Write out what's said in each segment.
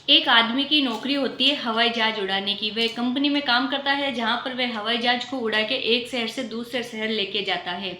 एक आदमी की नौकरी होती है हवाई जहाज उड़ाने की। वह कंपनी में काम करता है जहां पर वह हवाई जहाज को उड़ा के एक शहर से दूसरे शहर लेके जाता है।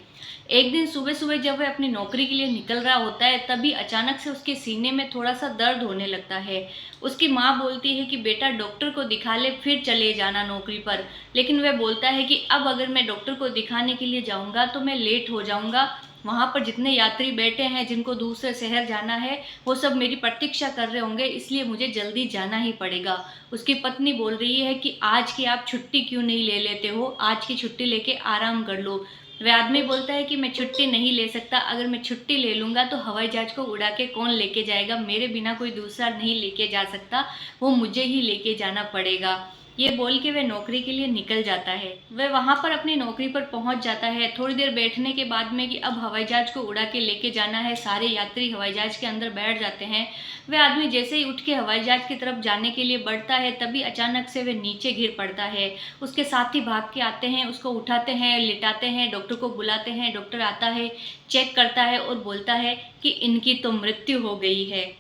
एक दिन सुबह सुबह जब वह अपनी नौकरी के लिए निकल रहा होता है, तभी अचानक से उसके सीने में थोड़ा सा दर्द होने लगता है। उसकी माँ बोलती है कि बेटा डॉक्टर को दिखा ले, फिर चले जाना नौकरी पर। लेकिन वह बोलता है कि अब अगर मैं डॉक्टर को दिखाने के लिए जाऊंगा तो मैं लेट हो जाऊंगा। वहां पर जितने यात्री बैठे हैं जिनको दूसरे शहर जाना है, वो सब मेरी प्रतीक्षा कर रहे होंगे, इसलिए मुझे जल्दी जाना ही पड़ेगा। उसकी पत्नी बोल रही है कि आज की आप छुट्टी क्यों नहीं ले लेते हो, आज की छुट्टी लेके आराम कर लो। वह आदमी बोलता है कि मैं छुट्टी नहीं ले सकता, अगर मैं छुट्टी ले लूंगा तो हवाई जहाज को उड़ा के कौन लेके जाएगा, मेरे बिना कोई दूसरा नहीं लेके जा सकता, वो मुझे ही लेके जाना पड़ेगा। ये बोल के वह नौकरी के लिए निकल जाता है। वह वहां पर अपनी नौकरी पर पहुंच जाता है। थोड़ी देर बैठने के बाद में कि अब हवाई जहाज को उड़ा के लेके जाना है, सारे यात्री हवाई जहाज के अंदर बैठ जाते हैं। वह आदमी जैसे ही उठ के हवाई जहाज की तरफ जाने के लिए बढ़ता है, तभी अचानक से वह नीचे गिर पड़ता है। उसके साथी भाग के आते हैं, उसको उठाते हैं, लिटाते हैं, डॉक्टर को बुलाते हैं। डॉक्टर आता है, चेक करता है और बोलता है कि इनकी तो मृत्यु हो गई है।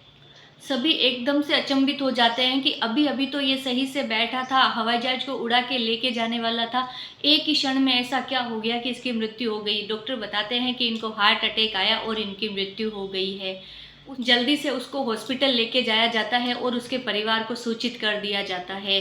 सभी एकदम से अचंभित हो जाते हैं कि अभी अभी तो ये सही से बैठा था, हवाई जहाज को उड़ा के लेके जाने वाला था, एक ही क्षण में ऐसा क्या हो गया कि इसकी मृत्यु हो गई। डॉक्टर बताते हैं कि इनको हार्ट अटैक आया और इनकी मृत्यु हो गई है। जल्दी से उसको हॉस्पिटल लेके जाया जाता है और उसके परिवार को सूचित कर दिया जाता है।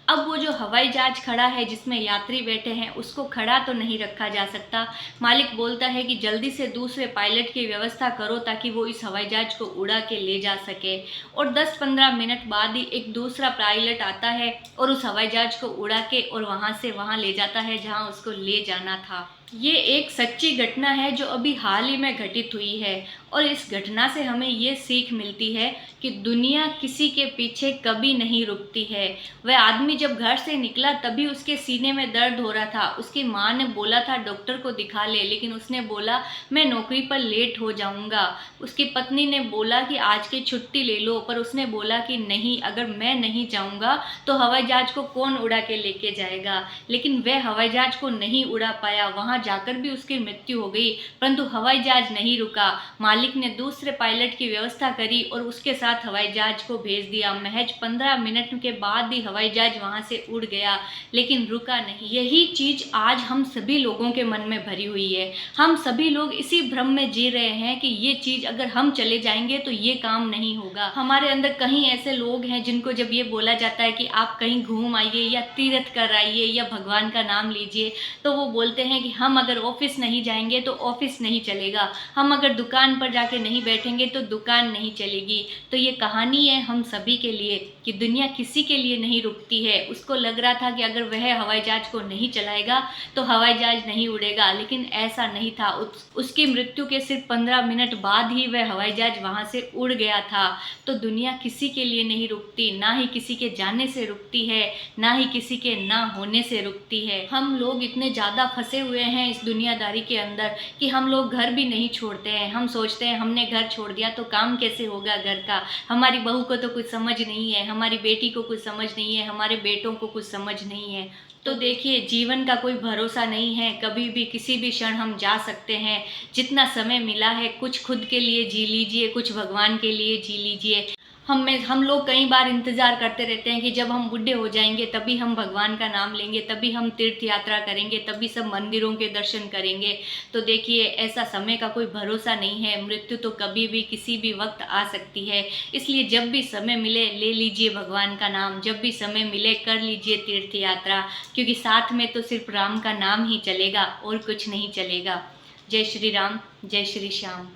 अब वो जो हवाई जहाज खड़ा है जिसमें यात्री बैठे हैं, उसको खड़ा तो नहीं रखा जा सकता। मालिक बोलता है कि जल्दी से दूसरे पायलट की व्यवस्था करो ताकि वो इस हवाई जहाज को उड़ा के ले जा सके। और 10-15 मिनट बाद ही एक दूसरा पायलट आता है और उस हवाई जहाज को उड़ा के और वहां से वहां ले जाता है जहां उसको ले जाना था। ये एक सच्ची घटना है जो अभी हाल ही में घटित हुई है। और इस घटना से हमें ये सीख मिलती है कि दुनिया किसी के पीछे कभी नहीं रुकती है। वह आदमी जब घर से निकला तभी उसके सीने में दर्द हो रहा था। उसकी माँ ने बोला था डॉक्टर को दिखा ले, लेकिन उसने बोला मैं नौकरी पर लेट हो जाऊंगा। उसकी पत्नी ने बोला कि आज की छुट्टी ले लो, पर उसने बोला कि नहीं, अगर मैं नहीं जाऊंगा तो हवाई जहाज को कौन उड़ा के लेके जाएगा। लेकिन वह हवाई जहाज को नहीं उड़ा पाया, वहां जाकर भी उसकी मृत्यु हो गई। परंतु हवाई जहाज नहीं रुका। मालिक ने दूसरे पायलट की व्यवस्था करी और उसके साथ हवाई जहाज को भेज दिया। महज 15 मिनट के बाद ही हवाई जहाज वहां से उड़ गया, लेकिन रुका नहीं। यही चीज आज हम सभी लोगों के मन में भरी हुई है। हम सभी लोग इसी भ्रम में जी रहे हैं कि ये चीज अगर हम चले जाएंगे तो ये काम नहीं होगा। हमारे अंदर कहीं ऐसे लोग हैं जिनको जब ये बोला जाता है कि आप कहीं घूम आइए या तीर्थ कर आइए या भगवान का नाम लीजिए, तो वो बोलते हैं कि हम अगर ऑफिस नहीं जाएंगे तो ऑफिस नहीं चलेगा, हम अगर दुकान पर जाके नहीं बैठेंगे तो दुकान नहीं चलेगी। तो ये कहानी है हम सभी के लिए कि दुनिया किसी के लिए नहीं रुकती है। उसको लग रहा था कि अगर वह हवाई जहाज को नहीं चलाएगा तो हवाई जहाज नहीं उड़ेगा, लेकिन ऐसा नहीं था। उसकी मृत्यु के सिर्फ 15 मिनट बाद ही वह हवाई जहाज वहां से उड़ गया था। तो दुनिया किसी के लिए नहीं रुकती, ना ही किसी के जाने से रुकती है, ना ही किसी के ना होने से रुकती है। हम लोग इतने ज़्यादा फंसे हुए हैं इस दुनियादारी के अंदर कि हम लोग घर भी नहीं छोड़ते हैं। हम सोचते हैं हमने घर छोड़ दिया तो काम कैसे होगा घर का, हमारी बहू को तो कुछ समझ नहीं है, हमारी बेटी को कुछ समझ नहीं है, हमारे बेटों को कुछ समझ नहीं है। तो देखिए, जीवन का कोई भरोसा नहीं है, कभी भी किसी भी क्षण हम जा सकते हैं। जितना समय मिला है कुछ खुद के लिए जी लीजिए, कुछ भगवान के लिए जी लीजिए। हम लोग कई बार इंतजार करते रहते हैं कि जब हम बूढ़े हो जाएंगे तभी हम भगवान का नाम लेंगे, तभी हम तीर्थ यात्रा करेंगे, तभी सब मंदिरों के दर्शन करेंगे। तो देखिए, ऐसा समय का कोई भरोसा नहीं है। मृत्यु तो कभी भी किसी भी वक्त आ सकती है। इसलिए जब भी समय मिले ले लीजिए भगवान का नाम, जब भी समय मिले कर लीजिए तीर्थ यात्रा, क्योंकि साथ में तो सिर्फ राम का नाम ही चलेगा और कुछ नहीं चलेगा। जय श्री राम, जय श्री श्याम।